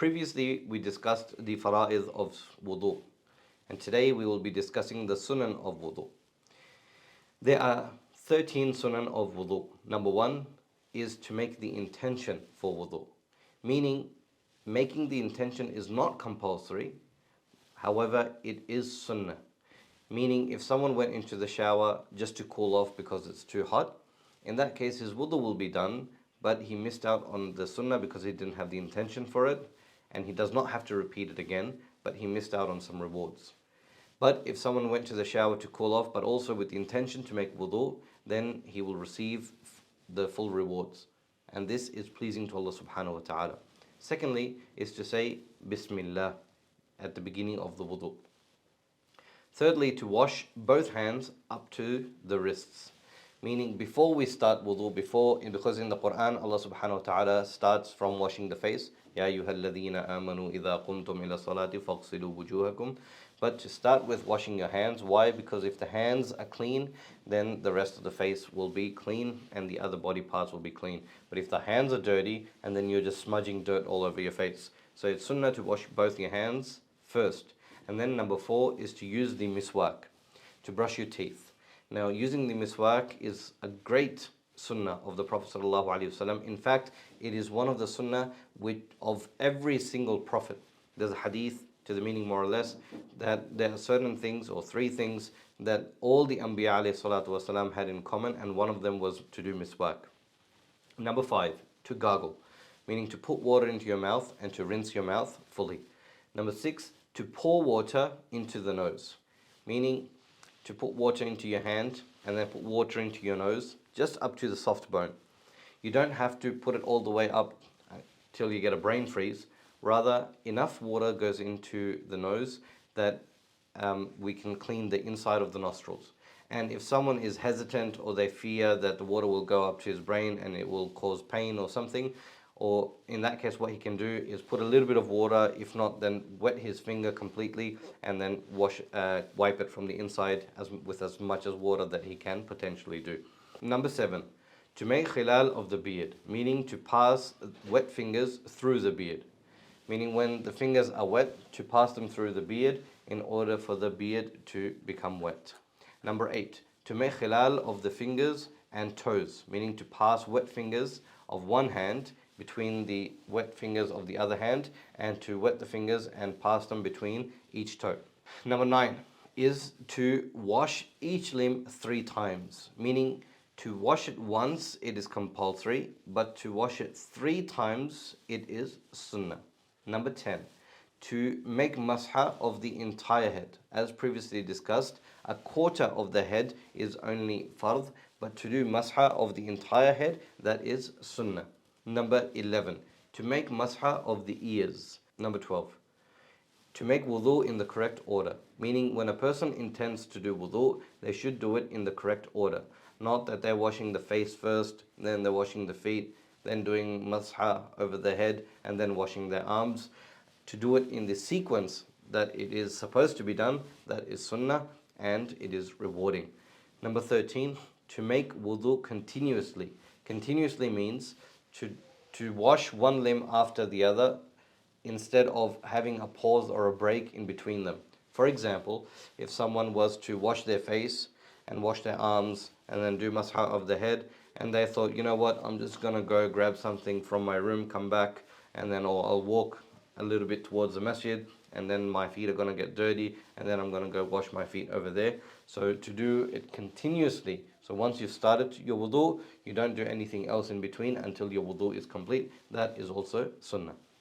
Previously, we discussed the fara'id of wudu, and today we will be discussing the sunan of wudu. There are 13 sunan of wudu. Number 1 is to make the intention for wudu, meaning making the intention is not compulsory, however, it is sunnah. Meaning, if someone went into the shower just to cool off because it's too hot, in that case his wudu will be done, but he missed out on the sunnah because he didn't have the intention for it, and he does not have to repeat it again, but he missed out on some rewards. But if someone went to the shower to cool off, but also with the intention to make wudu, then he will receive the full rewards. And this is pleasing to Allah subhanahu wa ta'ala. Secondly, is to say Bismillah at the beginning of the wudu. Thirdly, to wash both hands up to the wrists. Meaning before we start wudu, because in the Quran Allah subhanahu wa ta'ala starts from washing the face. Ya ayyuhalladhina amanu idha qumtum ila salati faghsilu wujuhakum. But to start with washing your hands. Why? Because if the hands are clean, then the rest of the face will be clean and the other body parts will be clean. But if the hands are dirty, and then you're just smudging dirt all over your face. So it's sunnah to wash both your hands first. And then number 4 is to use the miswak to brush your teeth. Now, using the miswak is a great sunnah of the Prophet ﷺ. In fact, it is one of the sunnah of every single prophet. There's a hadith to the meaning more or less that there are certain things or 3 things that all the Anbiya ﷺ had in common, and one of them was to do miswak. Number 5, to gargle, meaning to put water into your mouth and to rinse your mouth fully. Number 6, to pour water into the nose, meaning to put water into your hand and then put water into your nose, just up to the soft bone. You don't have to put it all the way up till you get a brain freeze. Rather, enough water goes into the nose that we can clean the inside of the nostrils. And if someone is hesitant or they fear that the water will go up to his brain and it will cause pain or something, or in that case what he can do is put a little bit of water, if not then wet his finger completely and then wipe it from the inside with as much as water that he can potentially do. Number 7, to make khilal of the beard, meaning to pass wet fingers through the beard. Meaning when the fingers are wet, to pass them through the beard in order for the beard to become wet. Number 8, to make khilal of the fingers and toes, meaning to pass wet fingers of one hand between the wet fingers of the other hand, and to wet the fingers and pass them between each toe. Number 9 is to wash each limb 3 times, meaning to wash it once it is compulsory, but to wash it 3 times it is sunnah. Number 10, to make masha of the entire head. As previously discussed, a quarter of the head is only fard, but to do masha of the entire head, that is sunnah. Number 11, to make masha of the ears. Number 12, to make wudu in the correct order. Meaning when a person intends to do wudu, they should do it in the correct order. Not that they're washing the face first, then they're washing the feet, then doing masha over the head, and then washing their arms. To do it in the sequence that it is supposed to be done, that is sunnah, and it is rewarding. Number 13, to make wudu continuously. Continuously means to wash one limb after the other instead of having a pause or a break in between them. For example, if someone was to wash their face and wash their arms and then do masha of the head, and they thought, you know what, I'm just going to go grab something from my room, come back, and then I'll walk a little bit towards the masjid, and then my feet are going to get dirty, and then I'm going to go wash my feet over there. So to do it continuously. So once you've started your wudu, you don't do anything else in between until your wudu is complete. That is also sunnah.